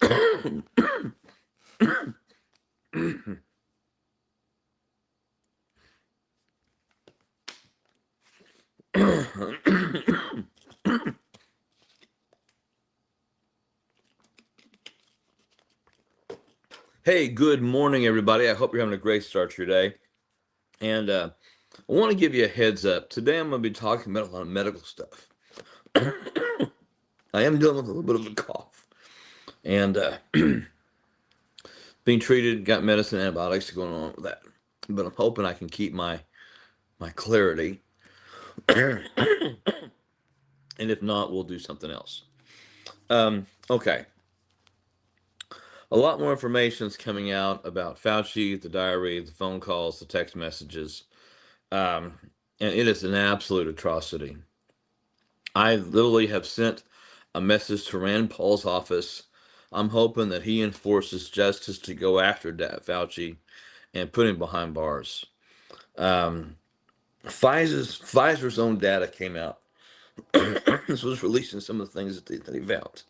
Hey, good morning, everybody. I hope you're having a great start to your day. And I want to give you a heads up. Today, I'm going to be talking about a lot of medical stuff. I am dealing with a little bit of a cough and being treated, got medicine, antibiotics going on with that. But I'm hoping I can keep my clarity. And if not, we'll do something else. Okay. A lot more information is coming out about Fauci, the diary, the phone calls, the text messages. Um, and it is an absolute atrocity. I literally have sent a message to Rand Paul's office. I'm hoping that he enforces justice to go after Fauci and put him behind bars. Um, Pfizer's own data came out. This was releasing some of the things that he found.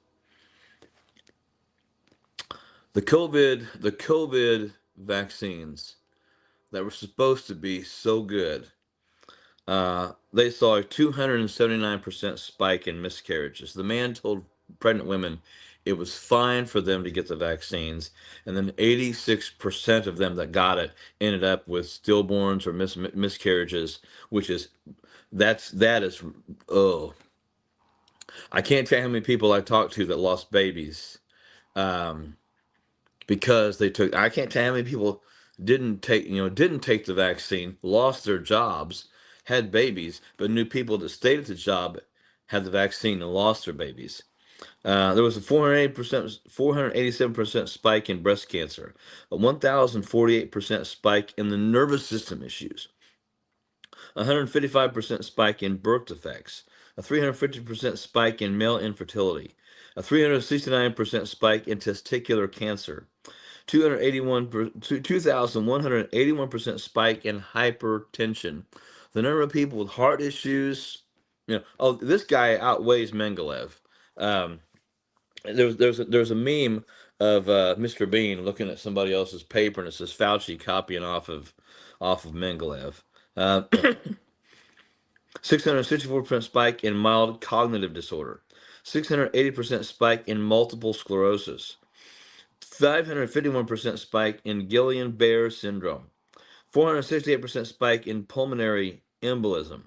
The COVID vaccines that were supposed to be so good, they saw a 279% spike in miscarriages. The man told pregnant women it was fine for them to get the vaccines, and then 86% of them that got it ended up with stillborns or miscarriages, which is that is oh, I can't tell you how many people I talked to that lost babies um, because they took. I can't tell you how many people didn't take the vaccine, lost their jobs, had babies, but knew people that stayed at the job had the vaccine and lost their babies. There was a 487% spike in breast cancer, a 1,048% spike in the nervous system issues, 155% spike in birth defects, a 350% spike in male infertility, a 369% spike in testicular cancer, 2,181% spike in hypertension. The number of people with heart issues, this guy outweighs Mengelev. Um, there's a meme of Mr. Bean looking at somebody else's paper and it says Fauci copying off of Mengelev. Uh, 664% spike in mild cognitive disorder, 680% spike in multiple sclerosis, 551% spike in Guillain-Barré syndrome, 468% spike in pulmonary embolism.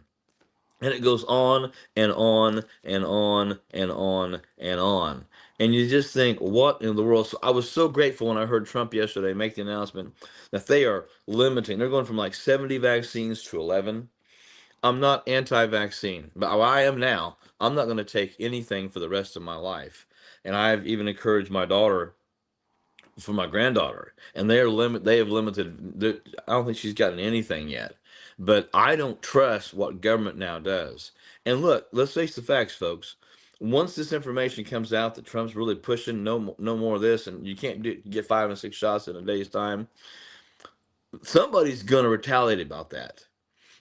And it goes on and on and on and on and on. And you just think, what in the world? So I was so grateful when I heard Trump yesterday make the announcement that they are limiting. They're going from like 70 vaccines to 11. I'm not anti-vaccine, but I am now. I'm not going to take anything for the rest of my life. And I've even encouraged my daughter for my granddaughter, and they have limited. I don't think she's gotten anything yet, but I don't trust what government now does. And look, let's face the facts, folks. Once this information comes out that Trump's really pushing no more of this, and you can't get 5 and 6 shots in a day's time, somebody's going to retaliate about that.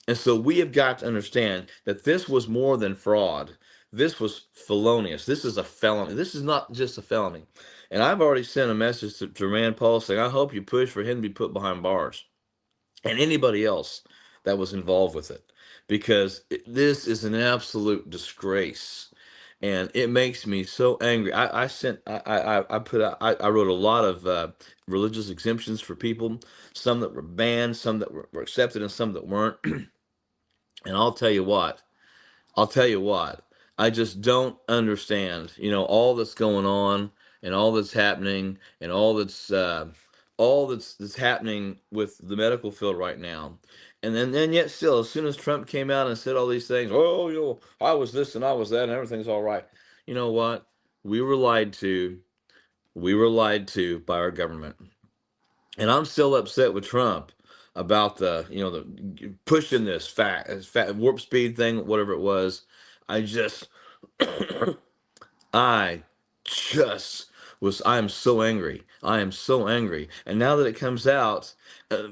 And so we have got to understand that this was more than fraud. This was felonious. This is a felony. This is not just a felony. And I've already sent a message to Rand Paul saying, I hope you push for him to be put behind bars and anybody else that was involved with it, because this is an absolute disgrace. And it makes me so angry. I wrote a lot of religious exemptions for people, some that were banned, some that were accepted, and some that weren't. And I'll tell you what, I just don't understand, all that's going on and all that's happening and all that's happening with the medical field right now. And then yet still, as soon as Trump came out and said all these things, oh, I was this and I was that and everything's all right. You know what? We were lied to. We were lied to by our government. And I'm still upset with Trump about the pushing this fat warp speed thing, whatever it was. I just, I just I am so angry. I am so angry. And now that it comes out,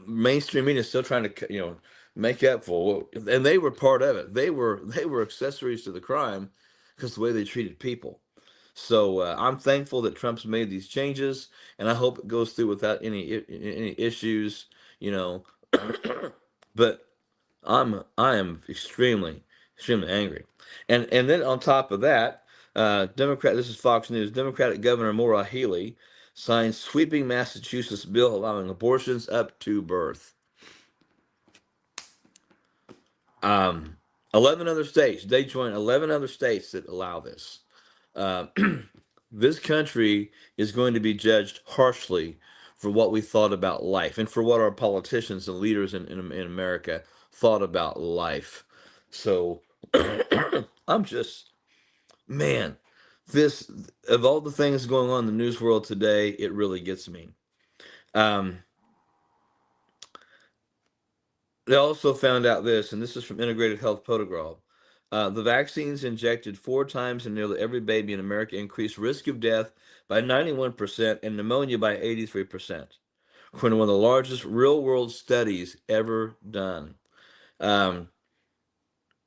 mainstream media is still trying to, make up for, and they were part of it. They were accessories to the crime because the way they treated people. So I'm thankful that Trump's made these changes, and I hope it goes through without any issues. You know, but I am extremely angry, and then on top of that, Democrat. This is Fox News. Democratic Governor Maura Healey signs sweeping Massachusetts bill allowing abortions up to birth. 11 other states. They join 11 other states that allow this. Uh, this country is going to be judged harshly for what we thought about life and for what our politicians and leaders in America thought about life. So I'm just, man, this, of all the things going on in the news world today, it really gets me. Um, They also found out this, and this is from Integrated Health Protocol. The vaccines injected 4 times in nearly every baby in America increased risk of death by 91% and pneumonia by 83%, according to one of the largest real world studies ever done. Um,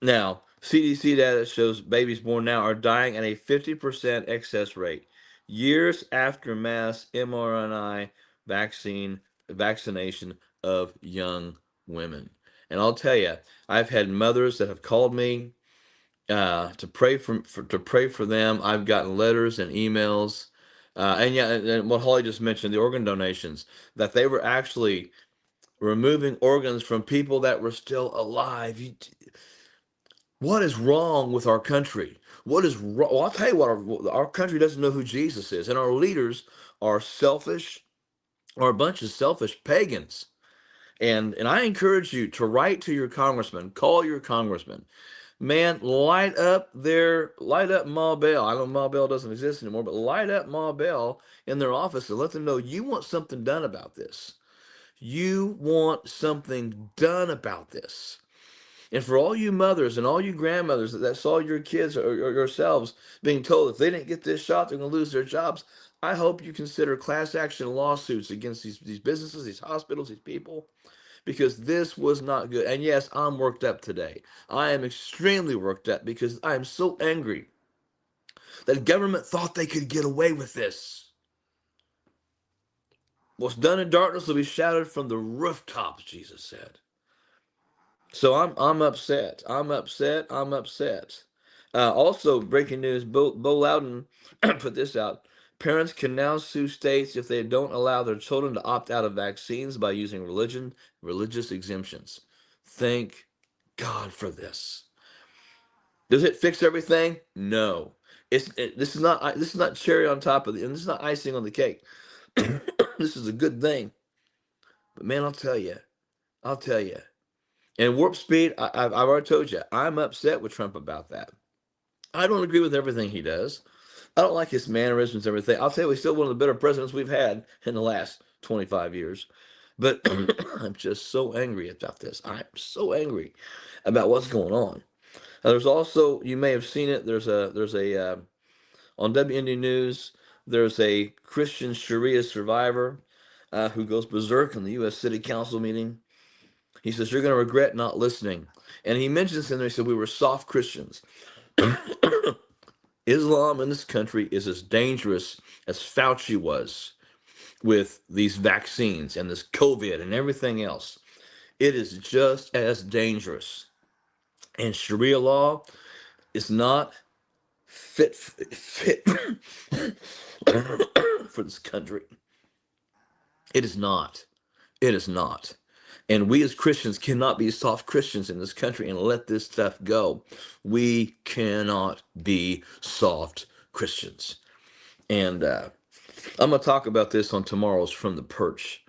Now, CDC data shows babies born now are dying at a 50% excess rate years after mass mRNA vaccine vaccination of young women. And I'll tell you, I've had mothers that have called me to pray for them. I've gotten letters and emails, and yeah, and what Holly just mentioned, the organ donations, that they were actually removing organs from people that were still alive. What is wrong with our country? What is wrong? Well, I'll tell you what, our country doesn't know who Jesus is, and our leaders are selfish, are a bunch of selfish pagans. And I encourage you to write to your congressman, call your congressman. Man, light up Ma Bell. I know Ma Bell doesn't exist anymore, but light up Ma Bell in their office and let them know you want something done about this. You want something done about this. And for all you mothers and all you grandmothers that saw your kids or yourselves being told if they didn't get this shot, they're going to lose their jobs, I hope you consider class action lawsuits against these businesses, these hospitals, these people, because this was not good. And yes, I'm worked up today. I am extremely worked up because I am so angry that government thought they could get away with this. What's done in darkness will be shouted from the rooftops, Jesus said. So I'm upset. I'm upset. I'm upset. Also, breaking news: Bo Loudon put this out. Parents can now sue states if they don't allow their children to opt out of vaccines by using religious exemptions. Thank God for this. Does it fix everything? No. This is not cherry on top of and this is not icing on the cake. This is a good thing. But man, I'll tell you. And warp speed, I've already told you, I'm upset with Trump about that. I don't agree with everything he does. I don't like his mannerisms and everything. I'll tell you, he's still one of the better presidents we've had in the last 25 years. But I'm just so angry about this. I'm so angry about what's going on. There's also, you may have seen it. There's a on WND News. There's a Christian Sharia survivor who goes berserk in the U.S. City Council meeting. He says, "You're going to regret not listening." And he mentions in there, he said, "We were soft Christians." Islam in this country is as dangerous as Fauci was with these vaccines and this COVID and everything else. It is just as dangerous. And Sharia law is not fit for this country. It is not. It is not. And we as Christians cannot be soft Christians in this country and let this stuff go. We cannot be soft Christians. And I'm going to talk about this on tomorrow's From the Perch.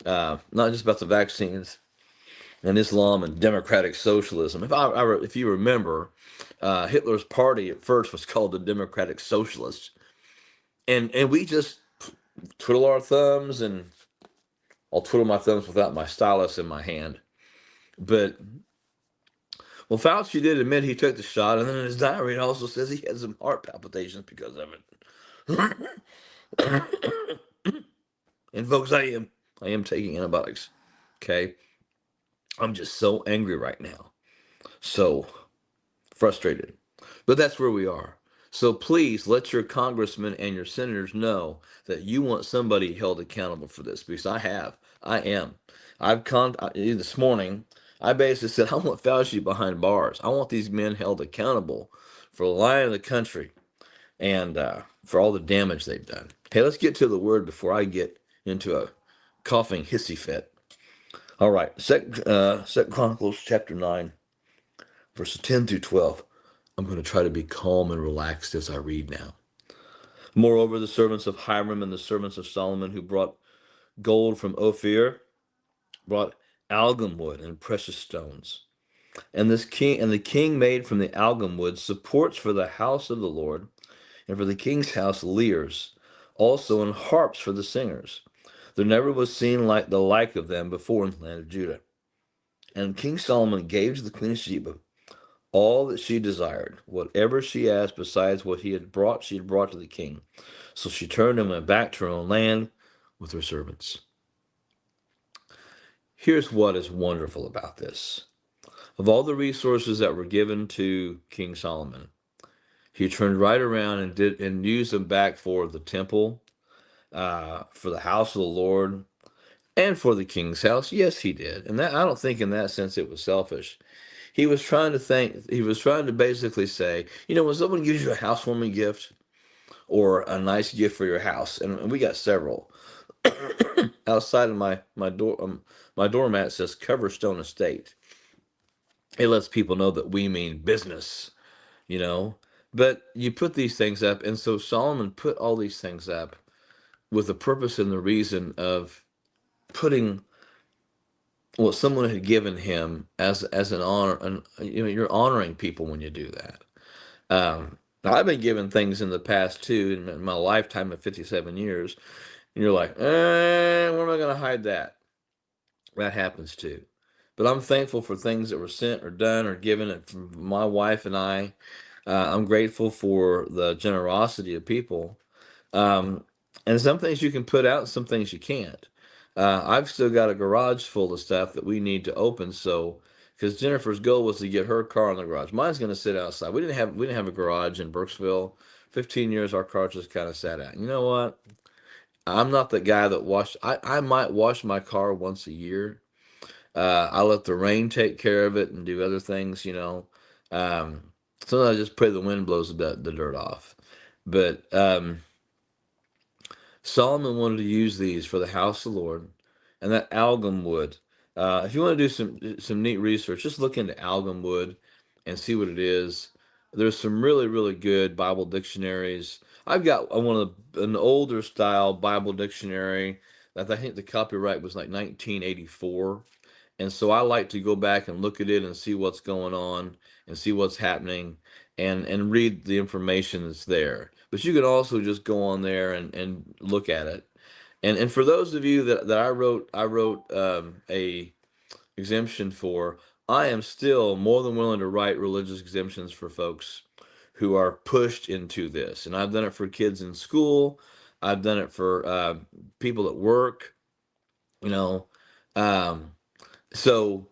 Not just about the vaccines and Islam and democratic socialism. If you remember, Hitler's party at first was called the Democratic Socialists. And we just twiddle our thumbs, and I'll twiddle my thumbs without my stylus in my hand. But, well, Fauci did admit he took the shot, and then in his diary it also says he had some heart palpitations because of it. And folks, I am taking antibiotics. Okay? I'm just so angry right now. So frustrated. But that's where we are. So please let your congressmen and your senators know that you want somebody held accountable for this, because I have. I am. This morning, I basically said I want Fauci behind bars. I want these men held accountable for lying to the country and for all the damage they've done. Hey, let's get to the word before I get into a coughing hissy fit. All right, Second Chronicles chapter 9, verses 10 through 12. I'm going to try to be calm and relaxed as I read now. Moreover, the servants of Hiram and the servants of Solomon who brought gold from Ophir brought algum wood and precious stones. And the king made from the algum wood supports for the house of the Lord, and for the king's house lyres, also and harps for the singers. There never was seen like the like of them before in the land of Judah. And King Solomon gave to the queen of Sheba all that she desired, whatever she asked besides what she had brought to the king. So she turned and went back to her own land with her servants. Here's what is wonderful about this. Of all the resources that were given to King Solomon, he turned right around and used them back for the temple, for the house of the Lord, and for the king's house. Yes, he did. And that, I don't think in that sense it was selfish. He was trying to basically say, when someone gives you a housewarming gift or a nice gift for your house, and we got several. Outside of my doormat says Coverstone Estate. It lets people know that we mean business, you know. But you put these things up, and so Solomon put all these things up with the purpose and the reason of putting what someone had given him as an honor, and you're honoring people when you do that. Now I've been given things in the past too, in my lifetime of 57 years, and you're like, where am I going to hide that? That happens too. But I'm thankful for things that were sent or done or given from my wife and I. I'm grateful for the generosity of people. Um, and some things you can put out, some things you can't. I've still got a garage full of stuff that we need to open. So, because Jennifer's goal was to get her car in the garage, mine's going to sit outside. We didn't have a garage in Burkesville. 15 years, our car just kind of sat out. You know what? I'm not the guy that I might wash my car once a year. I let the rain take care of it and do other things. Um, Sometimes I just pray the wind blows the dirt off. But Solomon wanted to use these for the house of the Lord, and that algum wood. If you want to do some neat research, just look into algum wood and see what it is. There's some really really good Bible dictionaries. I've got an older style Bible dictionary that I think the copyright was like 1984, and so I like to go back and look at it and see what's going on and see what's happening and read the information that's there. But you can also just go on there and look at it. And for those of you that I wrote a exemption for, I am still more than willing to write religious exemptions for folks who are pushed into this. And I've done it for kids in school. I've done it for people at work, you know. Um, so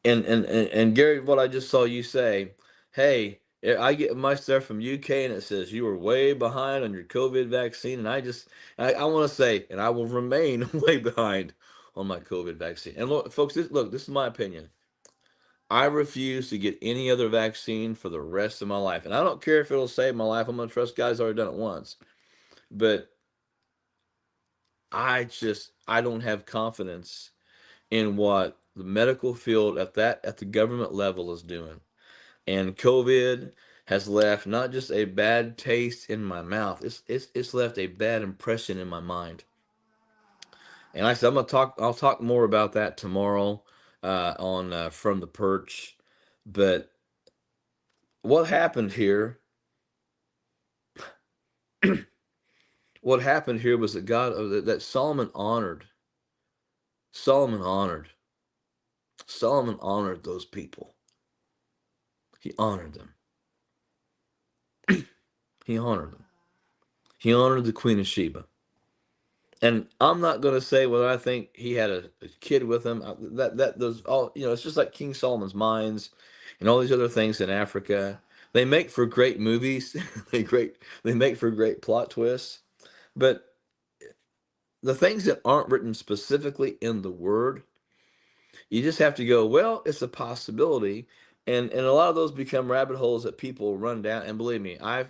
and Gary, what I just saw you say, hey, I get my stuff from UK and it says you were way behind on your COVID vaccine, and I want to say, and I will remain way behind on my COVID vaccine. And look, folks, this is my opinion. I refuse to get any other vaccine for the rest of my life, and I don't care if it'll save my life. I'm gonna trust God's already done it once, but I don't have confidence in what the medical field at the government level is doing. And COVID has left not just a bad taste in my mouth, it's left a bad impression in my mind. And like I said, I'll talk more about that tomorrow on From the Perch. But what happened here what happened here was that that Solomon honored Solomon honored those people. He honored them. He honored them. He honored the Queen of Sheba. And I'm not going to say whether I think he had a kid with him. That those all it's just like King Solomon's mines and all these other things in Africa. They make for great movies. They make for great plot twists. But the things that aren't written specifically in the word, you just have to go, well, it's a possibility. And a lot of those become rabbit holes that people run down. And believe me, I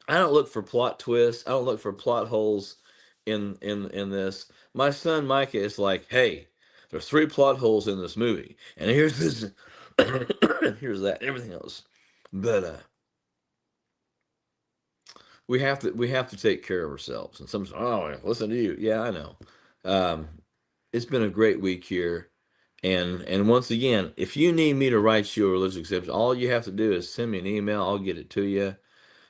don't look for plot twists. I don't look for plot holes in this. My son Micah is like, hey, there's three plot holes in this movie, and here's this, and here's that, and everything else. But we have to take care of ourselves. And some say, oh, listen to you. Yeah, I know. Um, it's been a great week here. And once again, if you need me to write you a religious exemption, all you have to do is send me an email. I'll get it to you,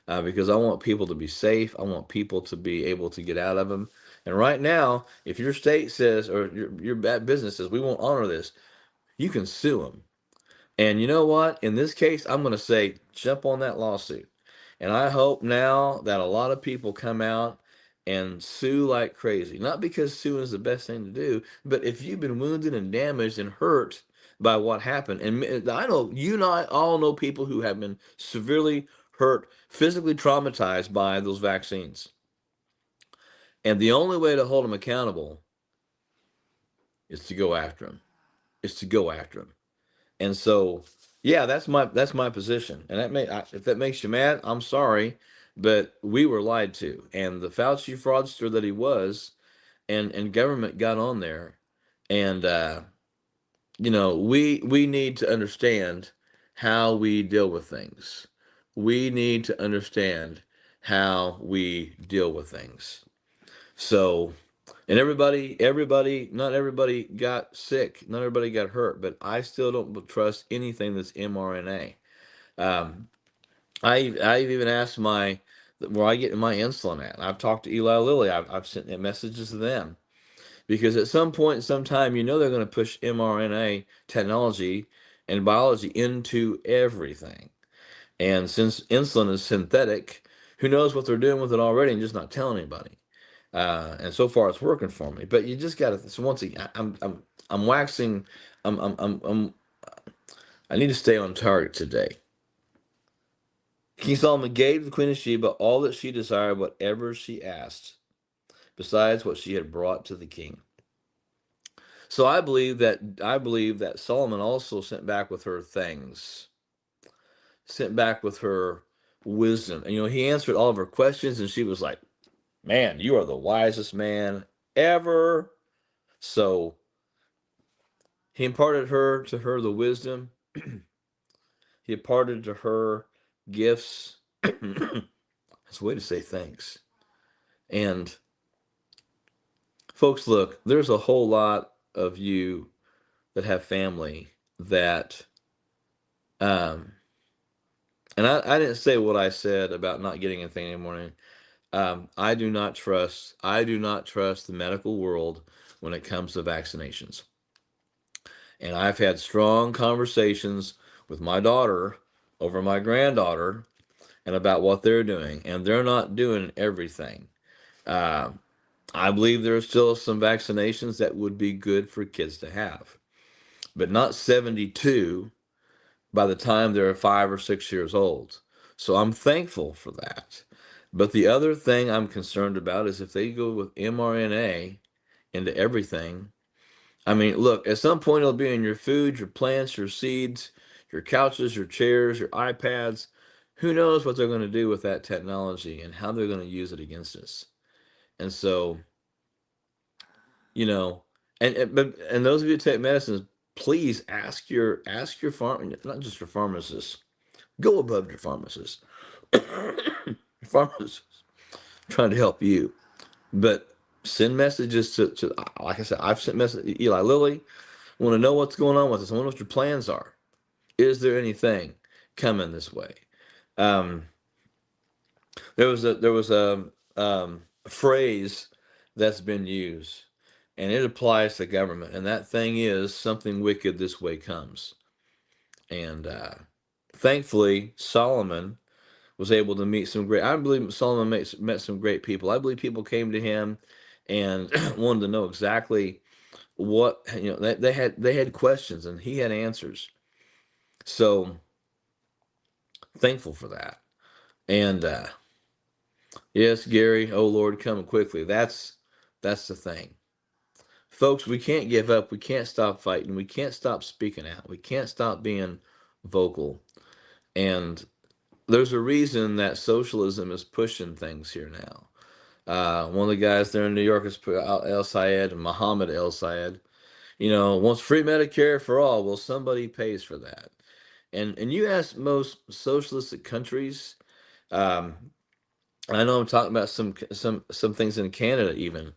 because I want people to be safe. I want people to be able to get out of them. And right now, if your state says, or your bad business says, we won't honor this, you can sue them. And you know what? In this case, I'm going to say, jump on that lawsuit. And I hope now that a lot of people come out and sue like crazy. Not because suing is the best thing to do, but if you've been wounded and damaged and hurt by what happened, and I know you and I all know people who have been severely hurt, physically traumatized by those vaccines. And the only way to hold them accountable is to go after them. Is to go after them. And so, yeah, that's my position. And if that makes you mad, I'm sorry, but we were lied to. And the Fauci fraudster that he was, and government got on there, and we need to understand how we deal with things. We need to understand how we deal with things. So, and not everybody got sick, not everybody got hurt, but I still don't trust anything that's mRNA. Um, I've even asked where I get my insulin at. I've talked to Eli Lilly. I've sent messages to them because at some point, sometime, they're going to push mRNA technology and biology into everything. And since insulin is synthetic, who knows what they're doing with it already and just not telling anybody. And so far it's working for me. But you just got to. So once again, I'm waxing. I'm I need to stay on target today. King Solomon gave the Queen of Sheba all that she desired, whatever she asked, besides what she had brought to the king. So I believe that Solomon also sent back with her things, sent back with her wisdom. And he answered all of her questions, and she was like, "Man, you are the wisest man ever." So he imparted to her the wisdom. He imparted to her gifts. That's a way to say thanks. And folks, look, there's a whole lot of you that have family that, um, and I didn't say what I said about not getting anything in the morning. I do not trust the medical world when it comes to vaccinations. And I've had strong conversations with my daughter over my granddaughter and about what they're doing. And they're not doing everything. Uh, I believe there are still some vaccinations that would be good for kids to have, but not 72 by the time they're 5 or 6 years old. So I'm thankful for that. But the other thing I'm concerned about is if they go with mRNA into everything. I mean, look, at some point it'll be in your food, your plants, your seeds, your couches, your chairs, your iPads. Who knows what they're going to do with that technology and how they're going to use it against us. And so, you know, and those of you who take medicines, please ask your farm, not just your pharmacist. Go above your pharmacist. Your pharmacist trying to help you, but send messages to like I said, I've sent messages to Eli Lilly. I want to know what's going on with this. I wonder what your plans are. Is there anything coming this way? Um, there was a phrase that's been used, and it applies to government, and that thing is something wicked this way comes. And thankfully, Solomon was able to meet some great. I believe Solomon met some great people. I believe people came to him and wanted to know exactly what they had questions, and he had answers. So Thankful for that. And yes, Gary, oh Lord, come quickly. That's the thing. Folks, we can't give up. We can't stop fighting. We can't stop speaking out. We can't stop being vocal. And there's a reason that socialism is pushing things here now. One of the guys there in New York is El Sayed, Muhammad El Sayed. Wants free Medicare for all. Well, somebody pays for that. And you ask most socialistic countries. Um, I know I'm talking about some things in Canada even.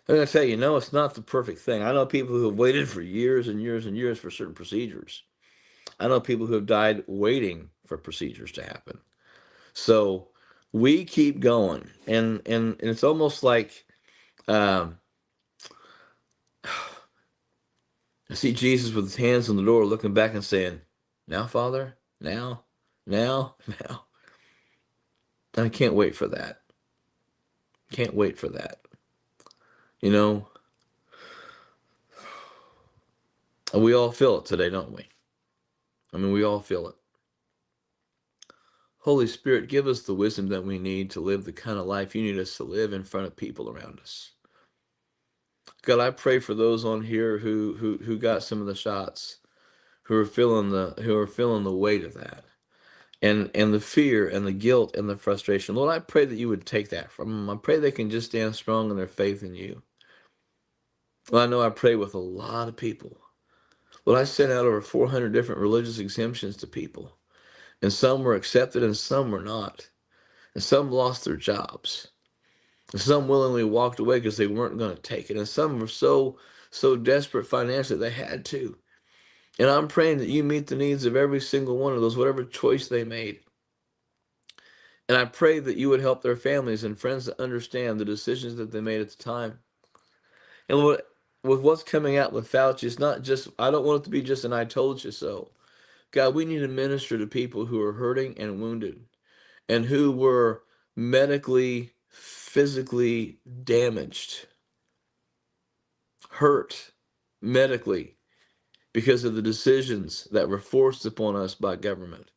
I'm gonna tell you, no, it's not the perfect thing. I know people who have waited for years and years and years for certain procedures. I know people who have died waiting for procedures to happen. So we keep going, and it's almost like um, I see Jesus with his hands on the door, looking back and saying, "Now, Father, now, now, now." And I can't wait for that. Can't wait for that. You know, and we all feel it today, don't we? I mean, we all feel it. Holy Spirit, give us the wisdom that we need to live the kind of life you need us to live in front of people around us. God, I pray for those on here who got some of the shots, who are feeling the weight of that, and the fear and the guilt and the frustration. Lord, I pray that you would take that from them. I pray they can just stand strong in their faith in you. Well, I know I pray with a lot of people. Well, I sent out over 400 different religious exemptions to people, and some were accepted and some were not, and some lost their jobs. Some willingly walked away because they weren't going to take it. And some were so desperate financially they had to. And I'm praying that you meet the needs of every single one of those, whatever choice they made. And I pray that you would help their families and friends to understand the decisions that they made at the time. And with what's coming out with Fauci, it's not just, I don't want it to be just an I told you so. God, we need to minister to people who are hurting and wounded and who were medically, physically damaged, hurt medically because of the decisions that were forced upon us by government.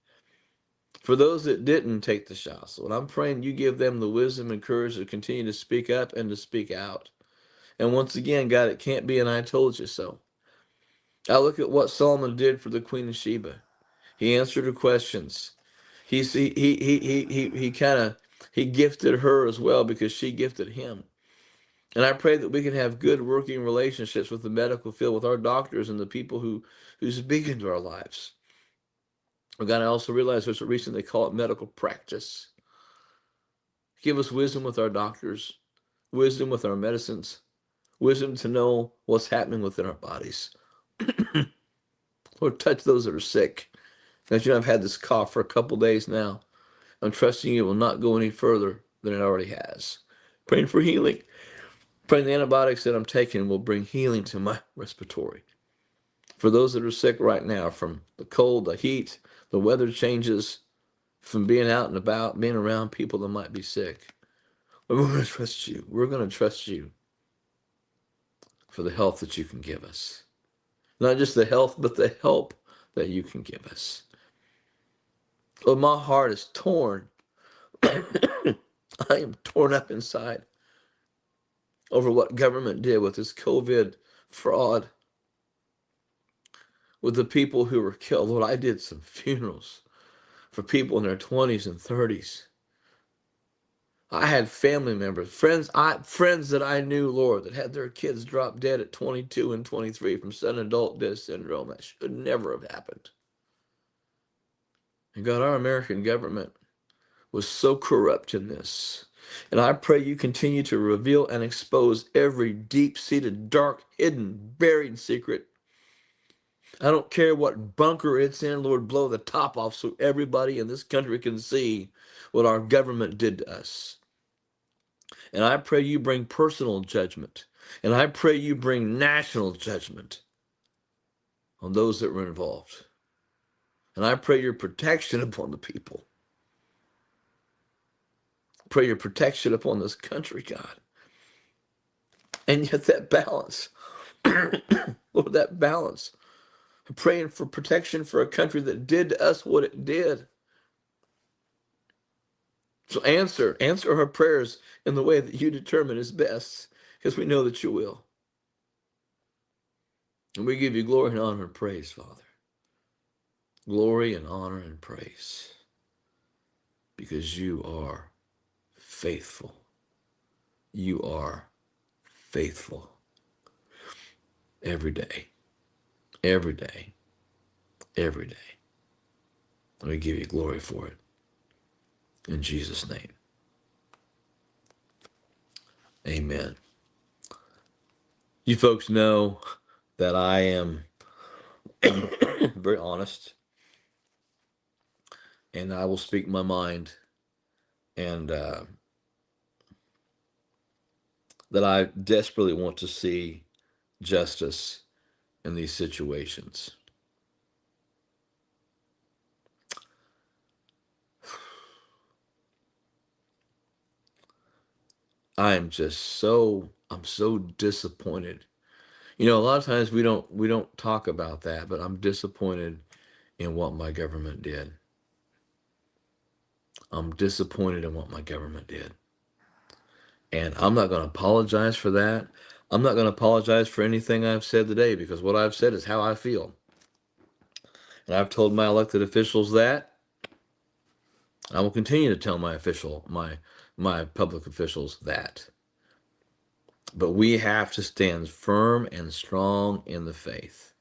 For those that didn't take the shots, Lord, I'm praying you give them the wisdom and courage to continue to speak up and to speak out. And once again, God, it can't be an I told you so. I look at what Solomon did for the Queen of Sheba. He answered her questions. He kind of he gifted her as well because she gifted him. And I pray that we can have good working relationships with the medical field, with our doctors and the people who speak into our lives. But God, I also realize there's a reason they call it medical practice. Give us wisdom with our doctors, wisdom with our medicines, wisdom to know what's happening within our bodies. Lord, touch those that are sick. As you know, I've had this cough for a couple days now. I'm trusting you will not go any further than it already has. Praying for healing. Praying the antibiotics that I'm taking will bring healing to my respiratory. For those that are sick right now from the cold, the heat, the weather changes, from being out and about, being around people that might be sick. But we're going to trust you. We're going to trust you for the health that you can give us. Not just the health, but the help that you can give us. Lord, my heart is torn. I am torn up inside over what government did with this COVID fraud, with the people who were killed. Lord, I did some funerals for people in their 20s and 30s. I had family members, friends that I knew, Lord, that had their kids drop dead at 22 and 23 from sudden adult death syndrome. That should never have happened. And God, our American government was so corrupt in this. And I pray you continue to reveal and expose every deep-seated, dark, hidden, buried secret. I don't care what bunker it's in, Lord, blow the top off so everybody in this country can see what our government did to us. And I pray you bring personal judgment. And I pray you bring national judgment on those that were involved. And I pray your protection upon the people. Pray your protection upon this country, God. And yet that balance, Lord, that balance. I'm praying for protection for a country that did to us what it did. So answer our prayers in the way that you determine is best, because we know that you will. And we give you glory and honor and praise, Father. Glory and honor and praise, because you are faithful. You are faithful every day, every day, every day. And we give you glory for it. In Jesus' name, amen. You folks know that I am very honest, and I will speak my mind, and that I desperately want to see justice in these situations. I'm so disappointed. You know, a lot of times we don't talk about that, but I'm disappointed in what my government did. I'm disappointed in what my government did. And I'm not going to apologize for that. I'm not going to apologize for anything I've said today, because what I've said is how I feel. And I've told my elected officials that. I will continue to tell my public officials that. But we have to stand firm and strong in the faith.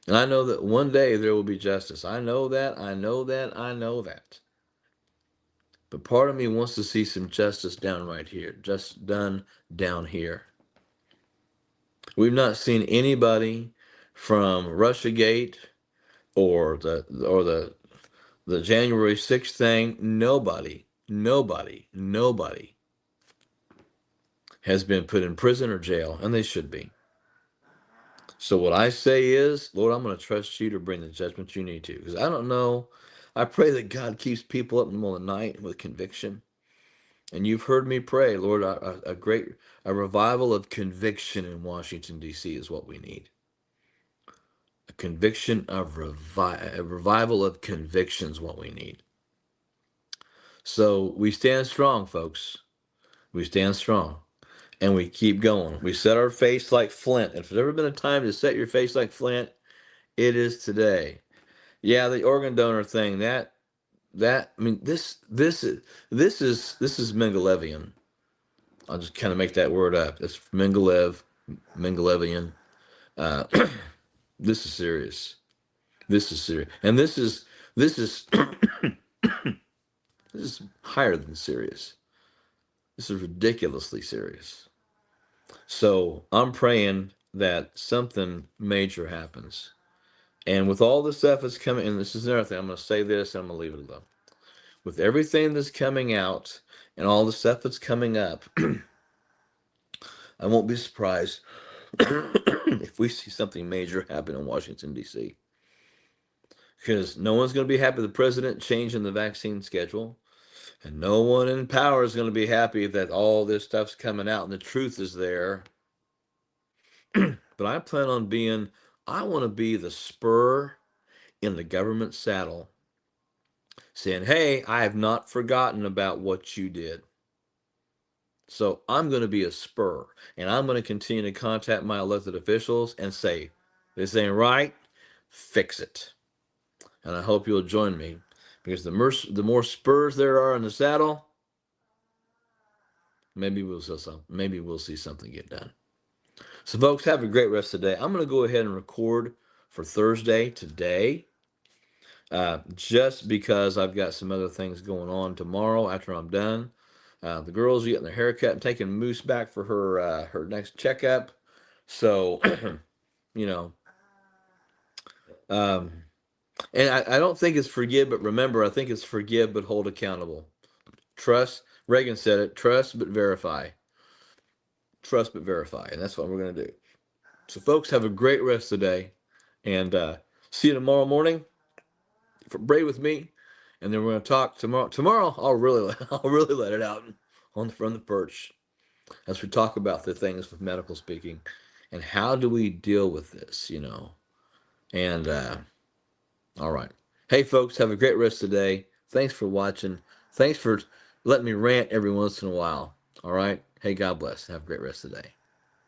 And I know that one day there will be justice. I know that, I know that, I know that. But part of me wants to see some justice down right here, just done down here. We've not seen anybody from Russiagate or the January 6th thing. Nobody has been put in prison or jail, and they should be. So what I say is, Lord, I'm going to trust you to bring the judgment you need to, because I don't know. I pray that God keeps people up in the middle of the night with conviction. And you've heard me pray, Lord, a revival of conviction in Washington, D.C. is what we need. A revival of conviction is what we need. So we stand strong, folks. We stand strong. And we keep going. We set our face like flint. If there's ever been a time to set your face like flint, it is today. Yeah, the organ donor thing, I mean, this is Mendelevian. I'll just kind of make that word up. It's Mendelevian. Uh, this is serious. This is serious, and this is this is higher than serious. This is ridiculously serious. So I'm praying that something major happens. And with all the stuff that's coming, and this is another thing, I'm going to say this and I'm going to leave it alone. With everything that's coming out and all the stuff that's coming up, I won't be surprised if we see something major happen in Washington, D.C. Because no one's going to be happy with the president changing the vaccine schedule. And no one in power is going to be happy that all this stuff's coming out and the truth is there. But I want to be the spur in the government saddle saying, hey, I have not forgotten about what you did. So I'm going to be a spur, and I'm going to continue to contact my elected officials and say, this ain't right, fix it. And I hope you'll join me, because the more spurs there are in the saddle, maybe we'll see something get done. So folks, have a great rest of the day. I'm going to go ahead and record for Thursday today. Just because I've got some other things going on tomorrow after I'm done. The girls are getting their haircut and taking Moose back for her next checkup. So, you know, um, and I don't think it's forgive but remember. I think it's forgive but hold accountable. Trust. Reagan said it. Trust but verify. Trust but verify, and that's what we're going to do. So, folks, have a great rest of the day, and see you tomorrow morning. Pray with me, and then we're going to talk tomorrow. Tomorrow, I'll really let it out from the perch as we talk about the things with medical speaking, and how do we deal with this, And all right, hey folks, have a great rest of the day. Thanks for watching. Thanks for let me rant every once in a while. All right. Hey, God bless. Have a great rest of the day.